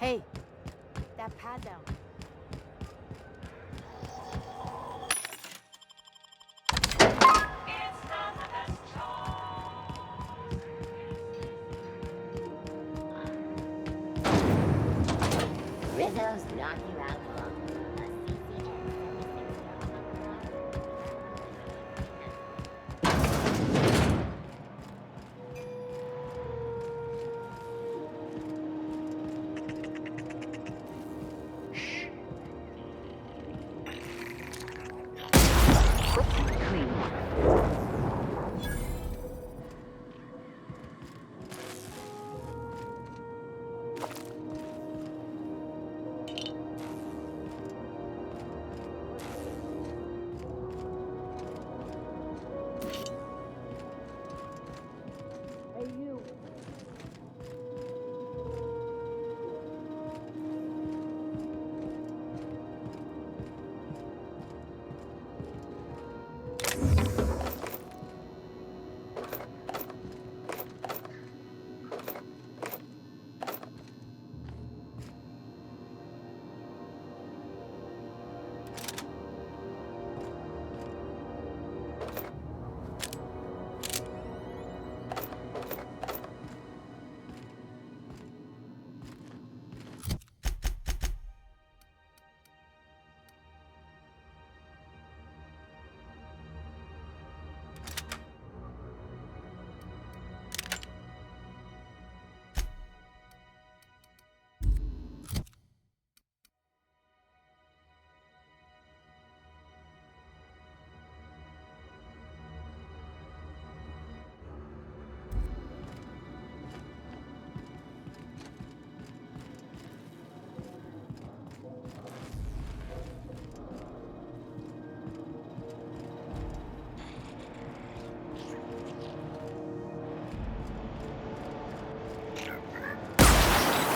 Hey, that pad down. Rizzo's knock you out long. Hey, you.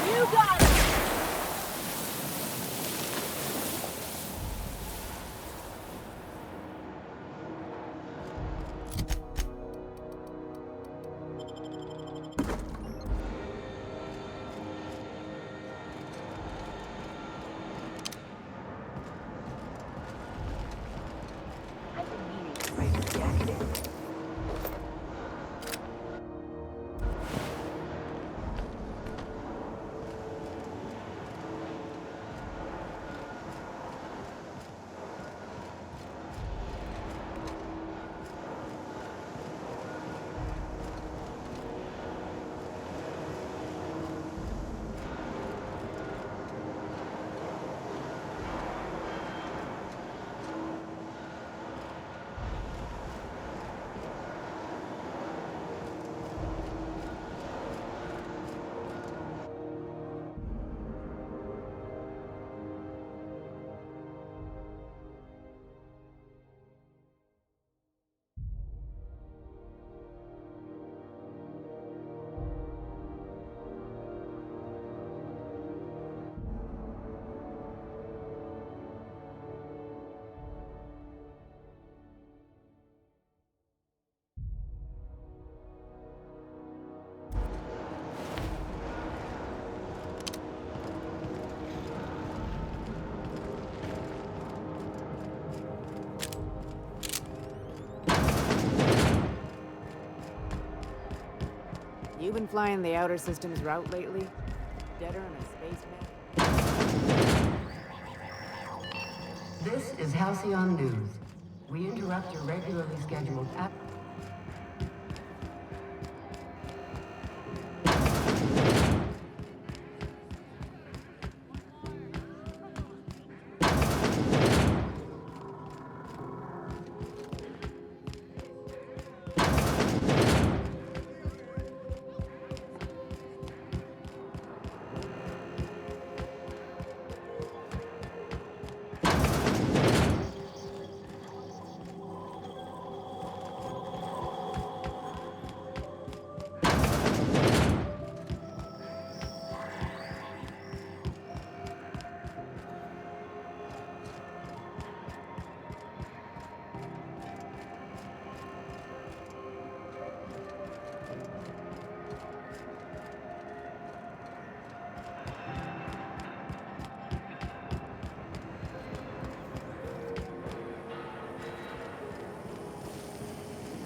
You got it! I've been meaning to write a reactive. You been flying the outer systems route lately? Deader in a space map? This is Halcyon News. We interrupt your regularly scheduled app.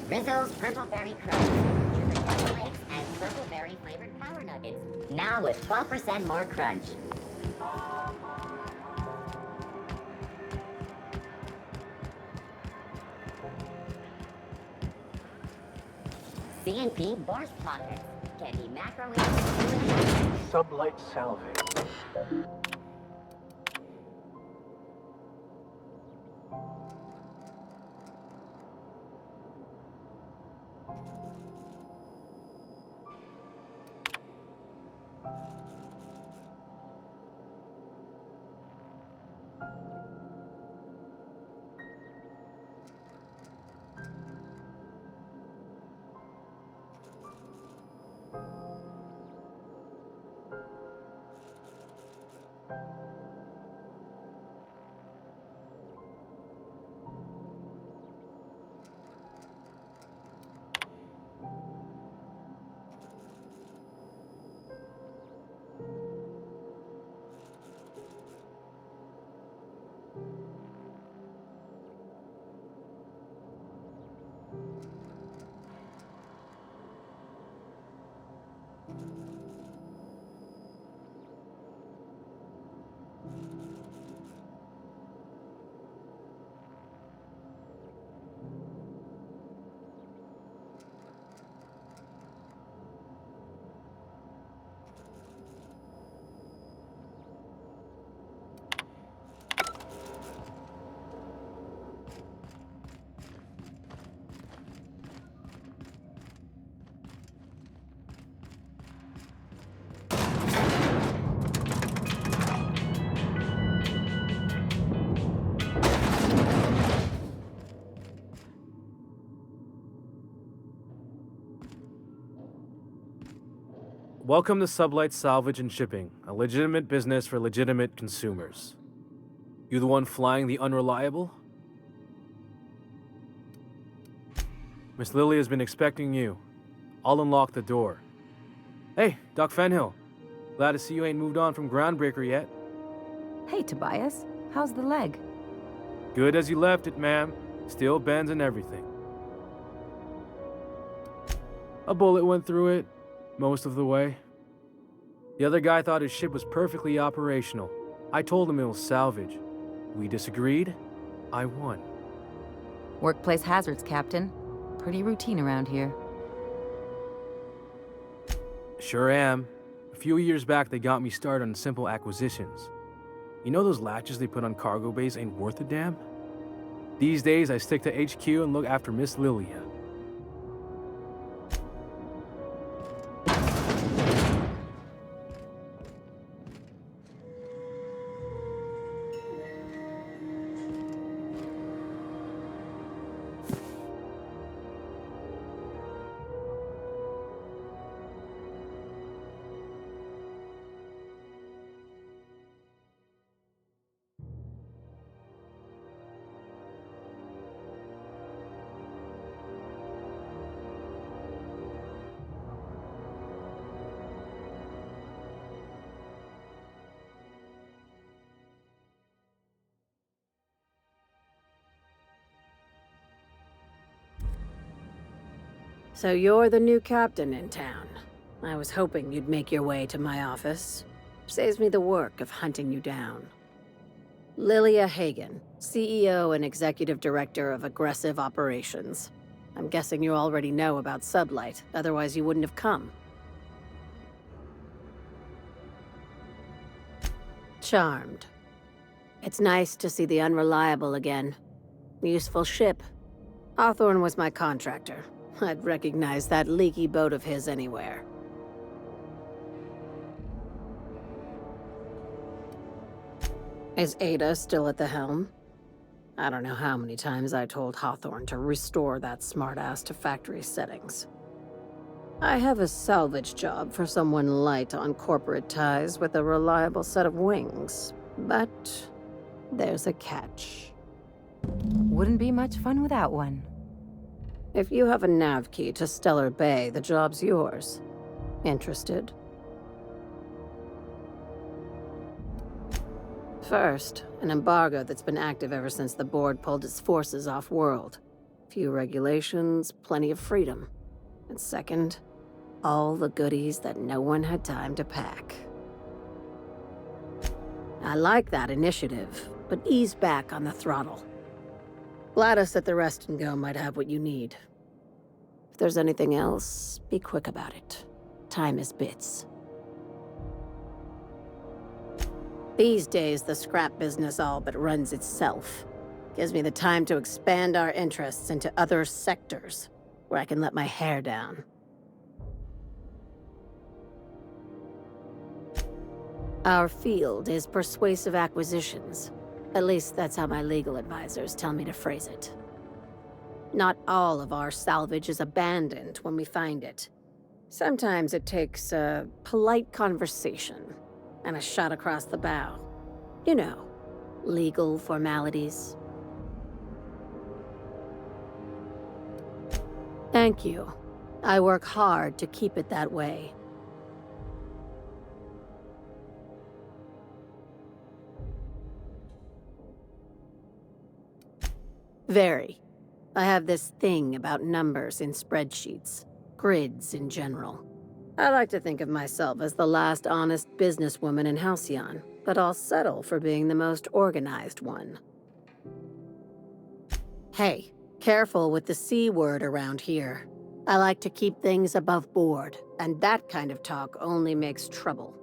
Rizzo's Purple Berry Crunch, Jupiter Flakes, and Purple Berry flavored Power Nuggets. Now with 12% more crunch. C&P Borscht Pockets. Can be microwaved. Sublight salvage. Welcome to Sublight Salvage and Shipping, a legitimate business for legitimate consumers. You the one flying the unreliable? Miss Lily has been expecting you. I'll unlock the door. Hey, Doc Fenhill. Glad to see you ain't moved on from Groundbreaker yet. Hey, Tobias. How's the leg? Good as you left it, ma'am. Still bends and everything. A bullet went through it, most of the way. The other guy thought his ship was perfectly operational. I told him it was salvage. We disagreed. I won. Workplace hazards, Captain. Pretty routine around here. Sure am. A few years back, they got me started on simple acquisitions. You know those latches they put on cargo bays ain't worth a damn? These days, I stick to HQ and look after Miss Lilia. So you're the new captain in town. I was hoping you'd make your way to my office. Saves me the work of hunting you down. Lilia Hagen, CEO and Executive Director of Aggressive Operations. I'm guessing you already know about Sublight, otherwise you wouldn't have come. Charmed. It's nice to see the Unreliable again. Useful ship. Hawthorne was my contractor. I'd recognize that leaky boat of his anywhere. Is Ada still at the helm? I don't know how many times I told Hawthorne to restore that smartass to factory settings. I have a salvage job for someone light on corporate ties with a reliable set of wings, but there's a catch. Wouldn't be much fun without one. If you have a nav key to Stellar Bay, the job's yours. Interested? First, an embargo that's been active ever since the board pulled its forces off-world. Few regulations, plenty of freedom. And second, all the goodies that no one had time to pack. I like that initiative, but ease back on the throttle. Gladys at the Rest and Go might have what you need. If there's anything else, be quick about it. Time is bits. These days, the scrap business all but runs itself. Gives me the time to expand our interests into other sectors, where I can let my hair down. Our field is persuasive acquisitions. At least that's how my legal advisors tell me to phrase it. Not all of our salvage is abandoned when we find it. Sometimes it takes a polite conversation and a shot across the bow. You know, legal formalities. Thank you. I work hard to keep it that way. Very. I have this thing about numbers in spreadsheets, grids in general. I like to think of myself as the last honest businesswoman in Halcyon, but I'll settle for being the most organized one. Hey, careful with the C word around here. I like to keep things above board, and that kind of talk only makes trouble.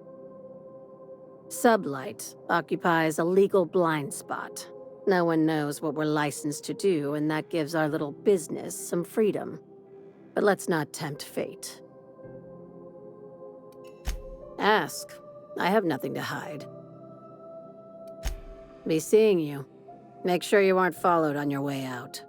Sublight occupies a legal blind spot. No one knows what we're licensed to do, and that gives our little business some freedom. But let's not tempt fate. Ask. I have nothing to hide. Be seeing you. Make sure you aren't followed on your way out.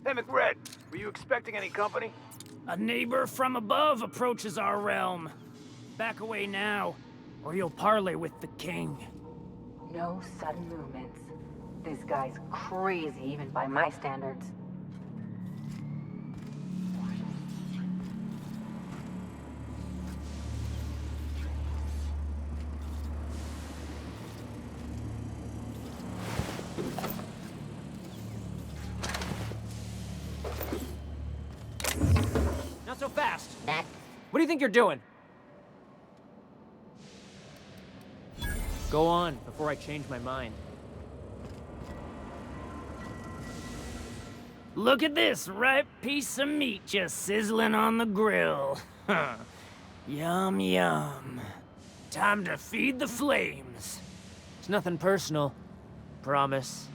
Hey, McRed, were you expecting any company? A neighbor from above approaches our realm. Back away now, or you'll parley with the king. No sudden movements. This guy's crazy, even by my standards. Not so fast. That What do you think you're doing? Go on, before I change my mind. Look at this ripe piece of meat just sizzling on the grill. Huh. Yum, yum. Time to feed the flames. It's nothing personal. Promise.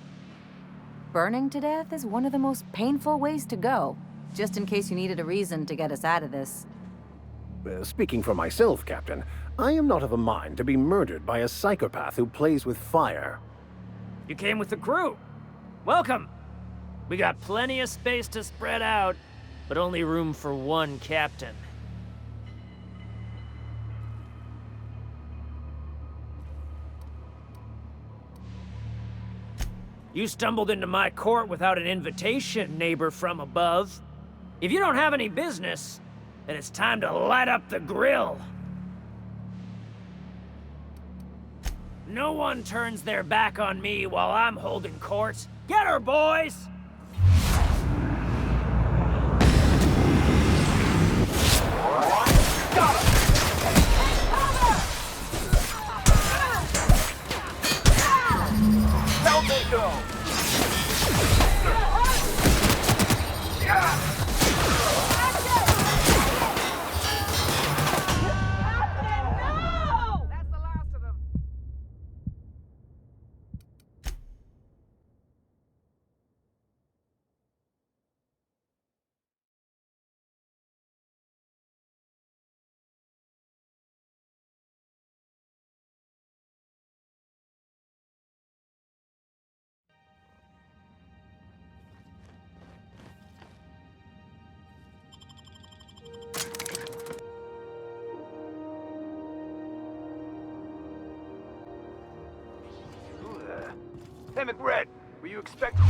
Burning to death is one of the most painful ways to go, just in case you needed a reason to get us out of this. Speaking for myself, Captain, I am not of a mind to be murdered by a psychopath who plays with fire. You came with the crew. Welcome. We got plenty of space to spread out, but only room for one captain. You stumbled into my court without an invitation, neighbor from above. If you don't have any business, then it's time to light up the grill. No one turns their back on me while I'm holding court. Get her, boys! Down they go! Hey, McRed, were you expecting...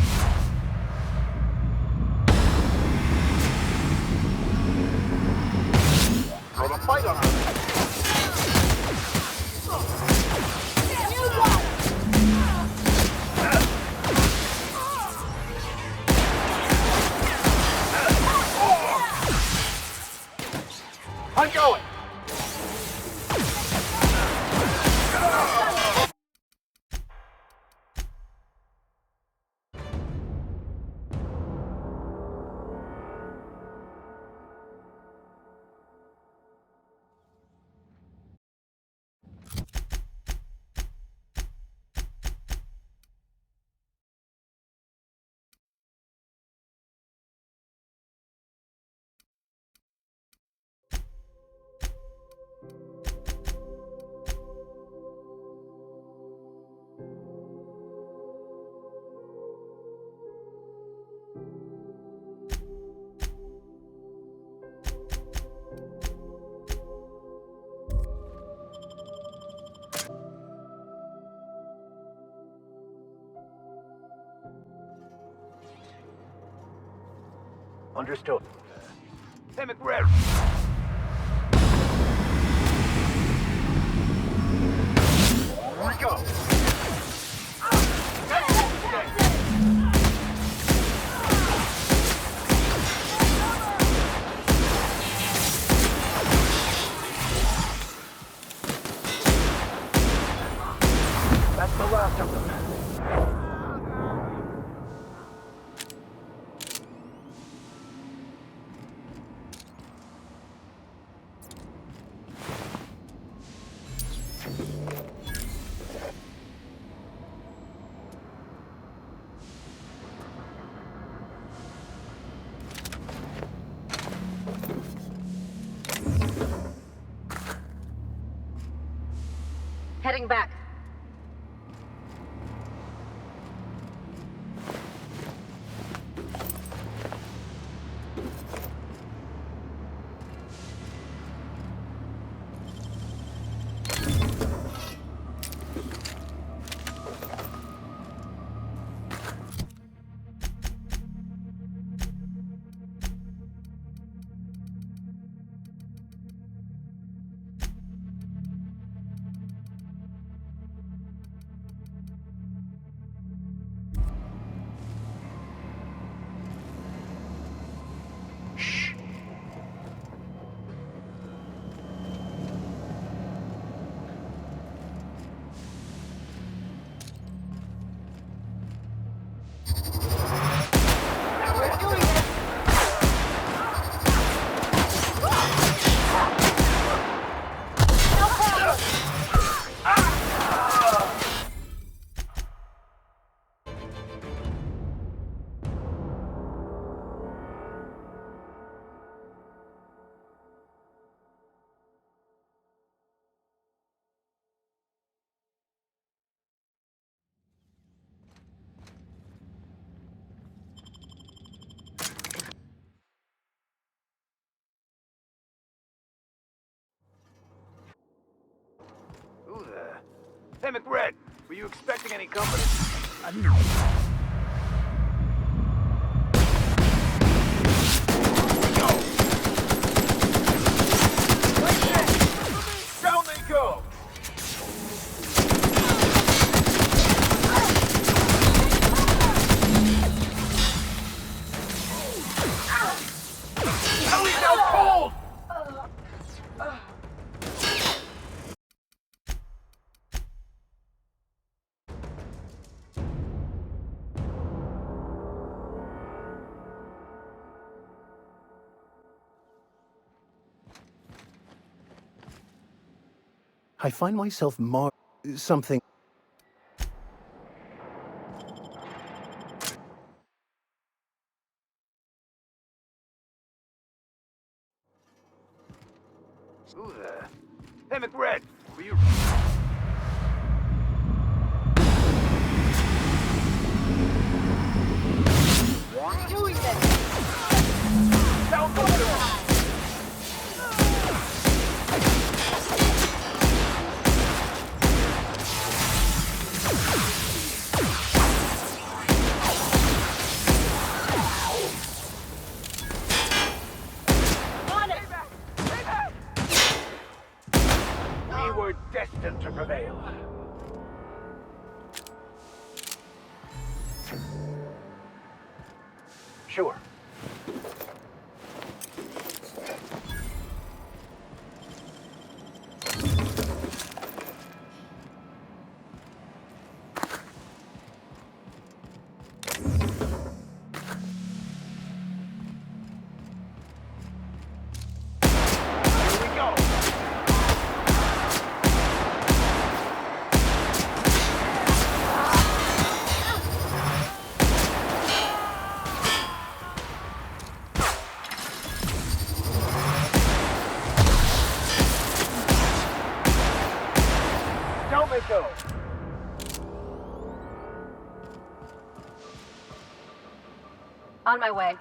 Throw the fight on us! I'm going! Understood. Hey, McRed! Let's go! That's the last of them. Heading back. Who the... Hey, McRed, were you expecting any company? Down they go! Ellie's out cold! I find myself something. Who the... Hey, McRed, were you... Doing this! Down the middle! sure. Here we go. Don't let go. On my way.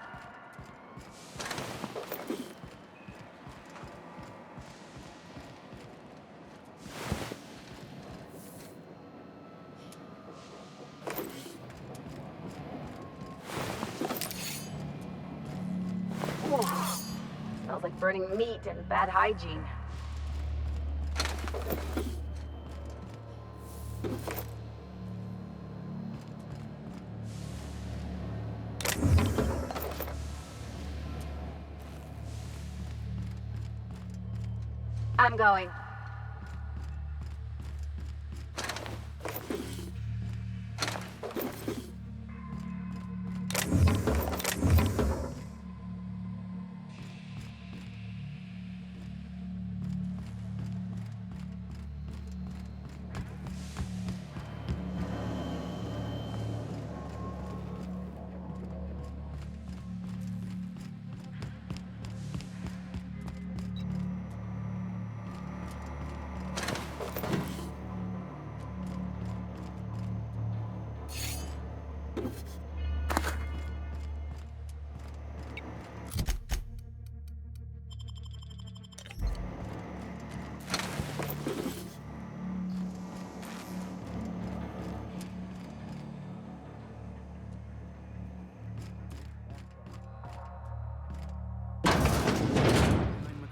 Whew. Smells like burning meat and bad hygiene. I'm going.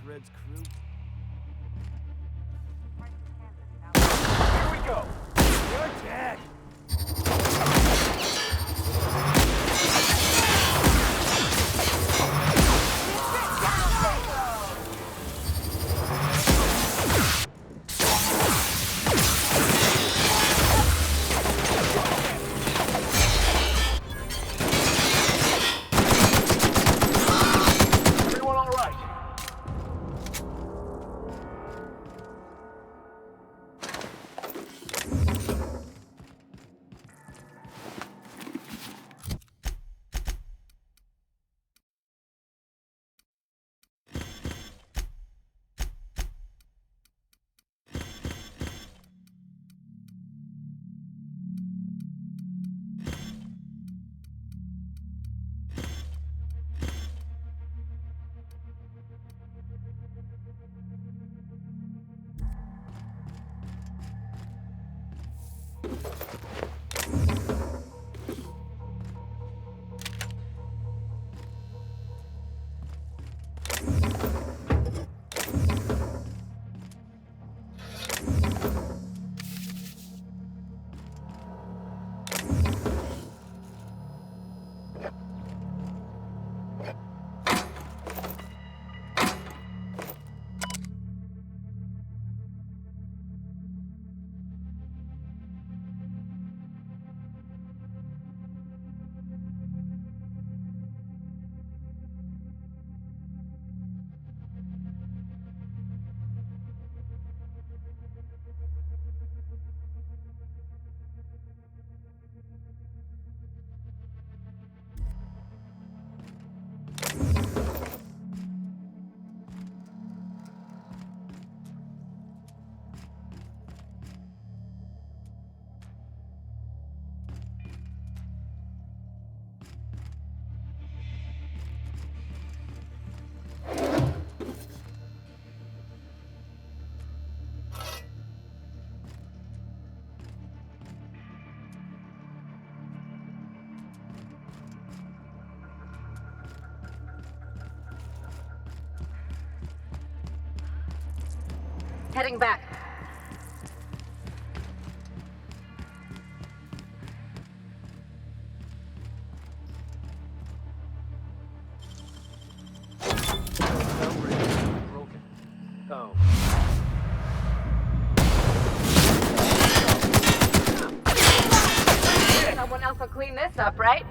McRed's crew. Here we go. You're dead. Everyone all right? Heading back. else will clean this up, right?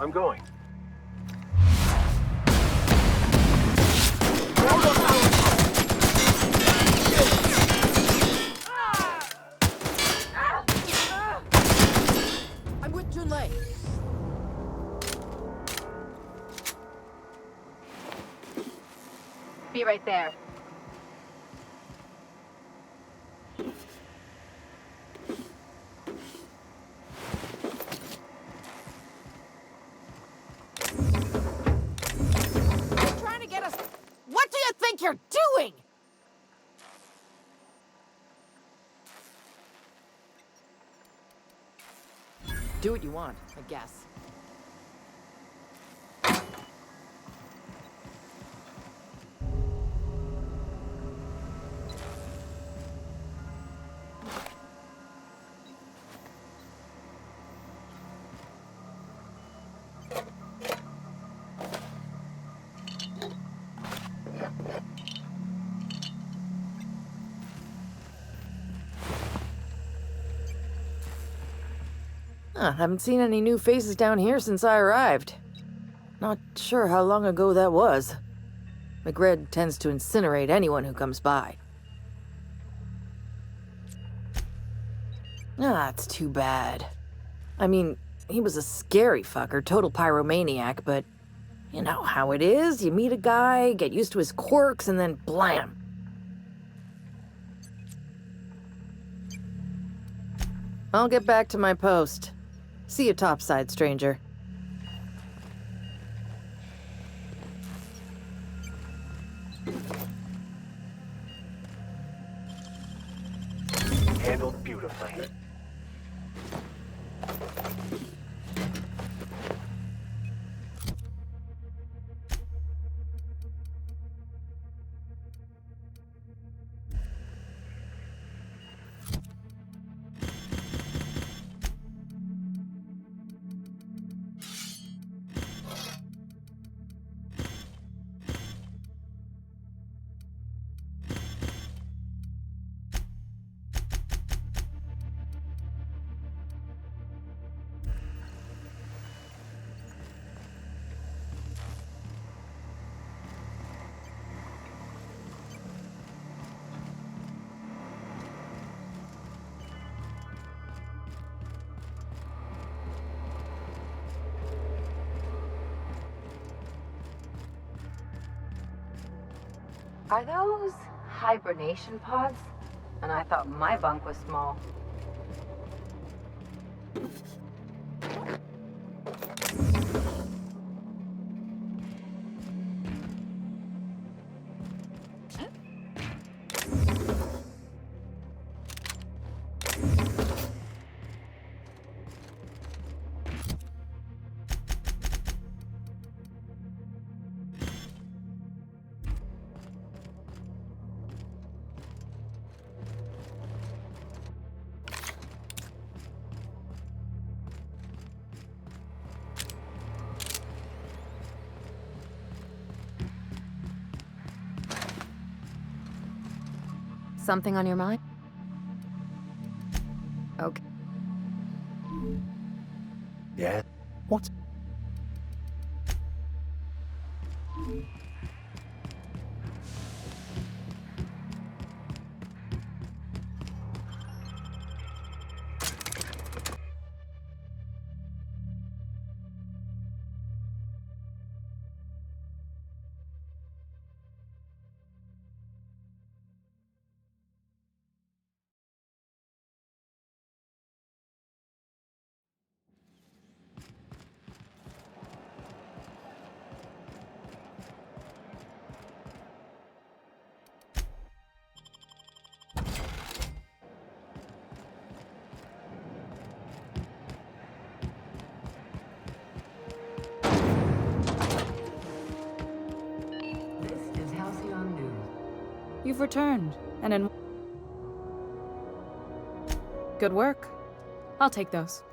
I'm going. I'm with your leg. Be right there. You're trying to get us. What do you think you're doing? Do what you want, I guess. Haven't seen any new faces down here since I arrived. Not sure how long ago that was. McRed tends to incinerate anyone who comes by. Ah, it's too bad. I mean, he was a scary fucker, total pyromaniac, but you know how it is. You meet a guy, get used to his quirks, and then blam. I'll get back to my post. See you topside, stranger. Handled beautifully. Are those hibernation pods? And I thought my bunk was small. Something on your mind? Okay. Yeah? What? You've returned, and in... Good work. I'll take those.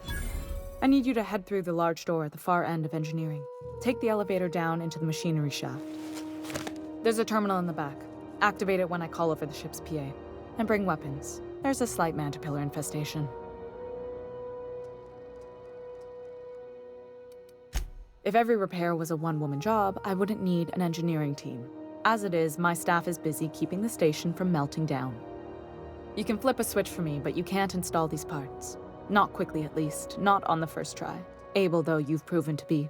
I need you to head through the large door at the far end of engineering. Take the elevator down into the machinery shaft. There's a terminal in the back. Activate it when I call over the ship's PA. And bring weapons. There's a slight mantipillar infestation. If every repair was a one-woman job, I wouldn't need an engineering team. As it is, my staff is busy keeping the station from melting down. You can flip a switch for me, but you can't install these parts. Not quickly, at least. Not on the first try. Able, though, you've proven to be.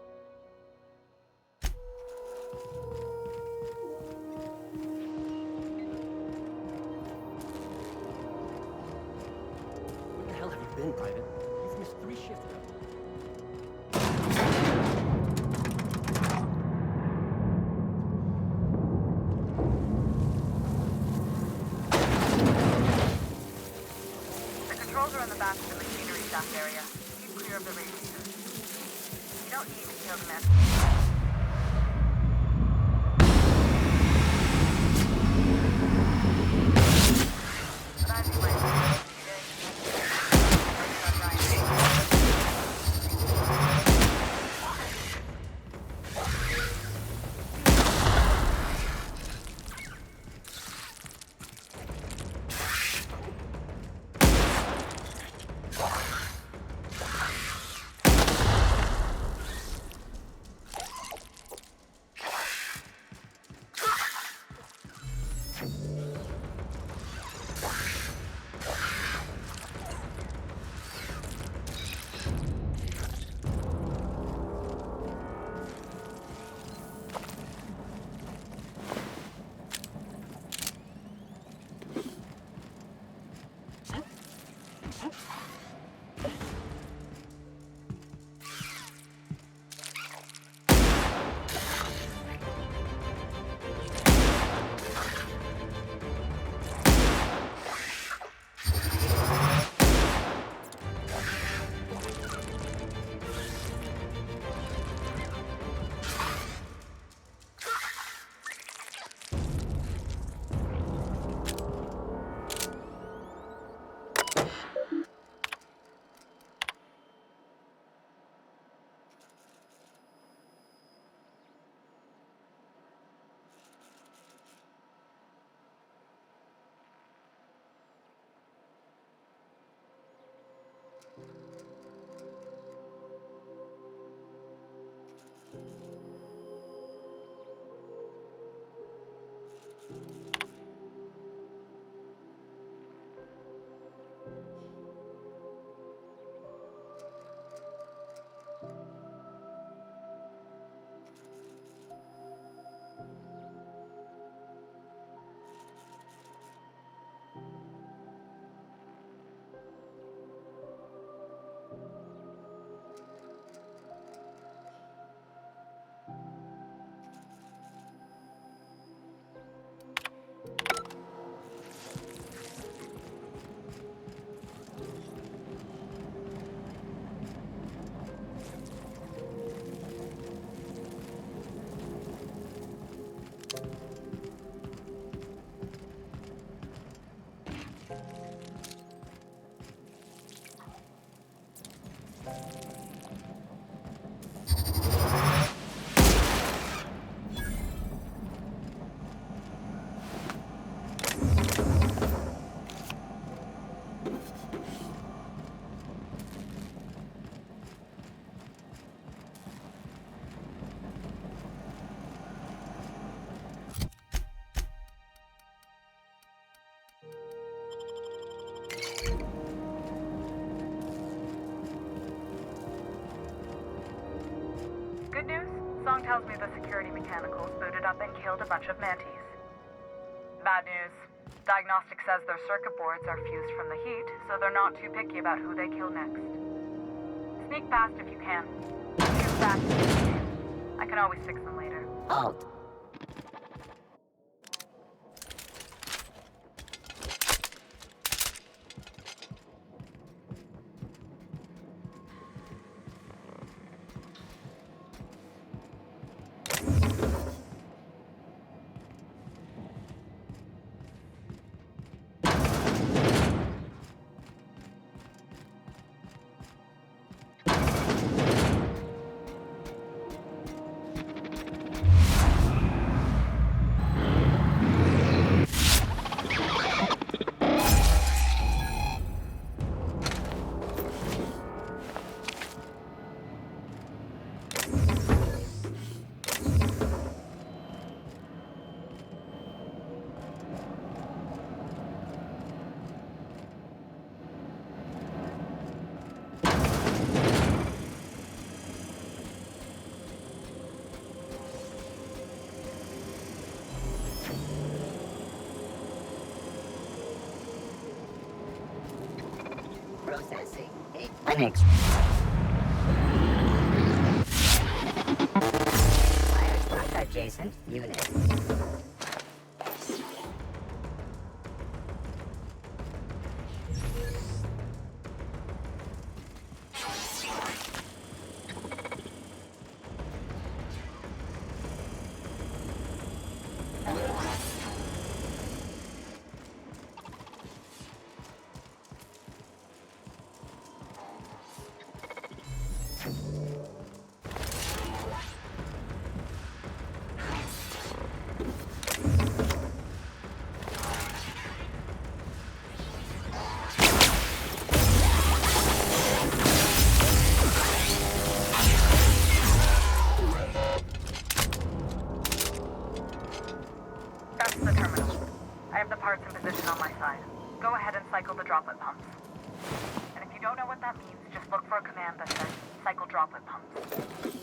Where the hell have you been, Private? You've missed 3 shifts now. The controls are in the back of the machinery shaft area. Keep clear of the radiators. You don't need to kill the mess. But I'd be waiting for a few days. tells me the security mechanicals booted up and killed a bunch of mantis. Bad news. Diagnostic says their circuit boards are fused from the heat, so they're not too picky about who they kill next. Sneak past if you can. Shoot fast if you can. I can always fix them later. Halt. Processing. Linux. Fire adjacent unit. That's the terminal. I have the parts in position on my side. Go ahead and cycle the droplet pumps. And if you don't know what that means, just look for a command that says cycle droplet pumps.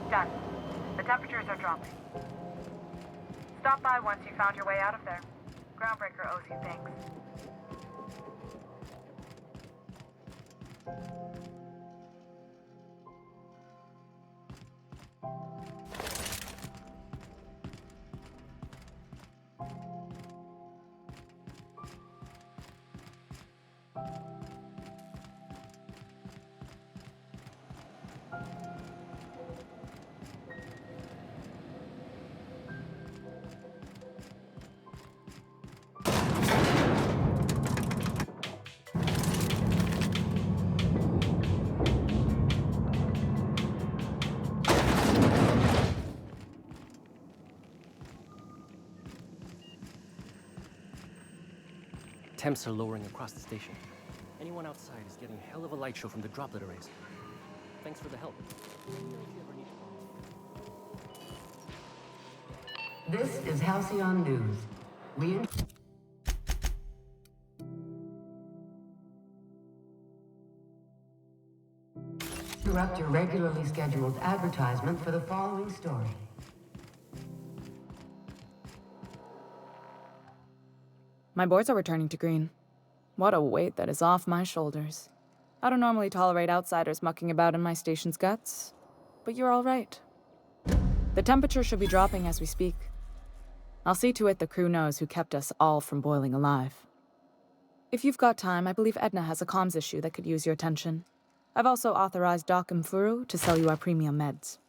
Done. The temperatures are dropping. Stop by once you found your way out of there. Groundbreaker owes you thanks. Temps are lowering across the station. Anyone outside is getting a hell of a light show from the droplet arrays. Thanks for the help. This is Halcyon News. We interrupt your regularly scheduled advertisement for the following story. My boards are returning to green. What a weight that is off my shoulders. I don't normally tolerate outsiders mucking about in my station's guts, but you're all right. The temperature should be dropping as we speak. I'll see to it the crew knows who kept us all from boiling alive. If you've got time, I believe Edna has a comms issue that could use your attention. I've also authorized Doc and Furu to sell you our premium meds.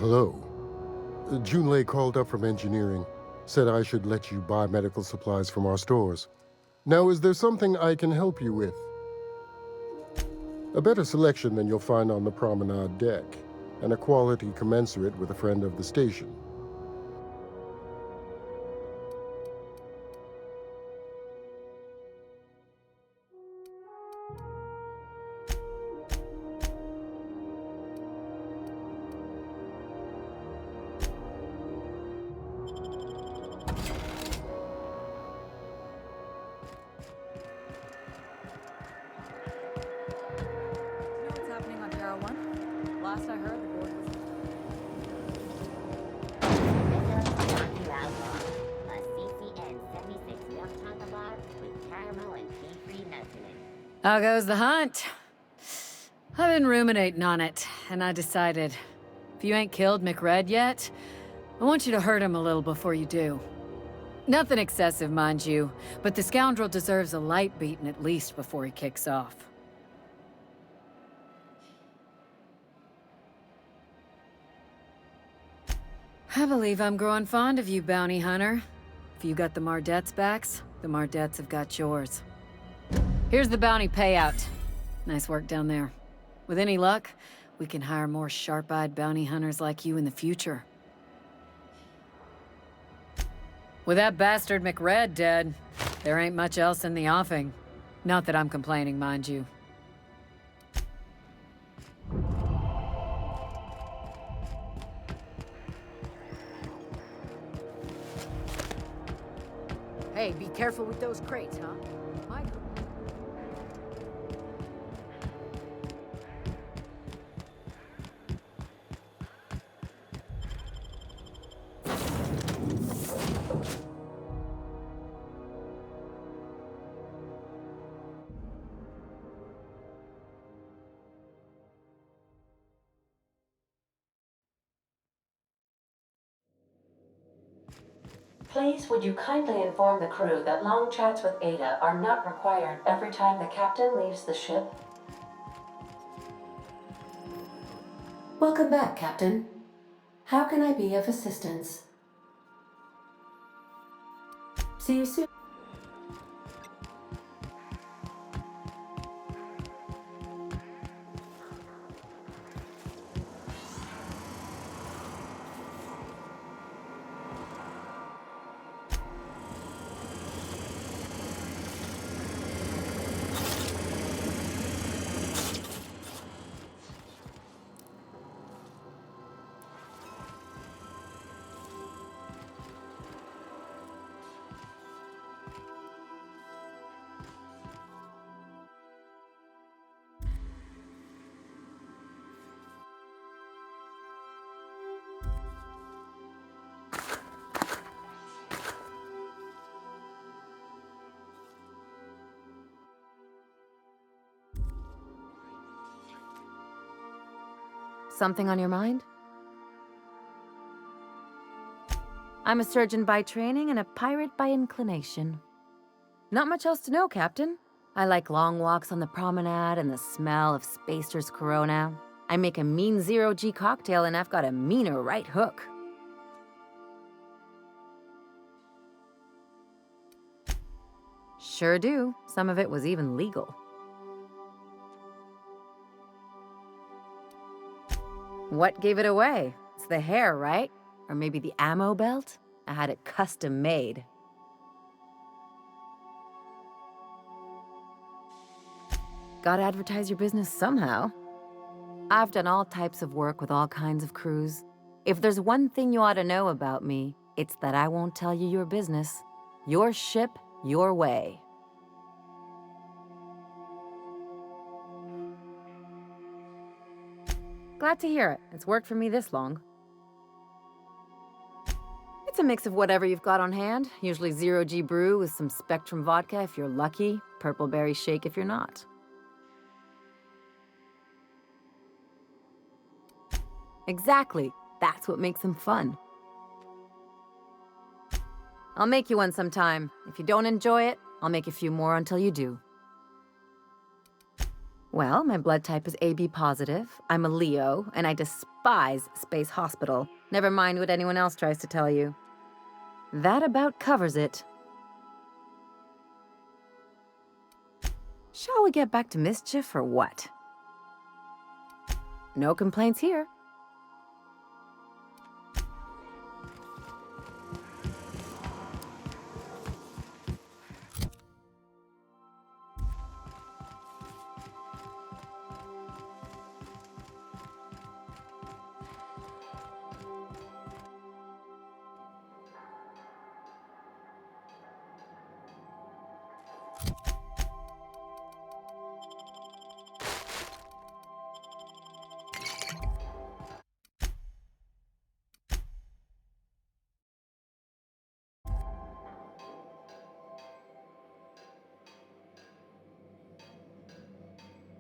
Hello. Junlei called up from engineering. Said I should let you buy medical supplies from our stores. Now, is there something I can help you with? A better selection than you'll find on the promenade deck, and a quality commensurate with a friend of the station. Last I heard, the board was... A CCN 76 milk chocolate bar with caramel and tea-free nuts in it. How goes the hunt? I've been ruminating on it, and I decided, if you ain't killed McRed yet, I want you to hurt him a little before you do. Nothing excessive, mind you, but the scoundrel deserves a light beating at least before he kicks off. I believe I'm growing fond of you, bounty hunter. If you got the Mardets' backs, the Mardets have got yours. Here's the bounty payout. Nice work down there. With any luck, we can hire more sharp-eyed bounty hunters like you in the future. With that bastard McRed dead, there ain't much else in the offing. Not that I'm complaining, mind you. Hey, be careful with those crates, huh? Michael. Please, would you kindly inform the crew that long chats with Ada are not required every time the captain leaves the ship? Welcome back, Captain. How can I be of assistance? See you soon. Something on your mind? I'm a surgeon by training and a pirate by inclination. Not much else to know, Captain. I like long walks on the promenade and the smell of Spacer's Corona. I make a mean zero-G cocktail and I've got a meaner right hook. Sure do. Some of it was even legal. What gave it away? It's the hair, right? Or maybe the ammo belt? I had it custom made. Gotta advertise your business somehow. I've done all types of work with all kinds of crews. If there's one thing you ought to know about me, it's that I won't tell you your business. Your ship, your way. Glad to hear it. It's worked for me this long. It's a mix of whatever you've got on hand. Usually 0G brew with some Spectrum vodka if you're lucky, purple berry shake if you're not. Exactly. That's what makes them fun. I'll make you one sometime. If you don't enjoy it, I'll make a few more until you do. Well, my blood type is AB positive. I'm a Leo, and I despise Space Hospital. Never mind what anyone else tries to tell you. That about covers it. Shall we get back to mischief or what? No complaints here.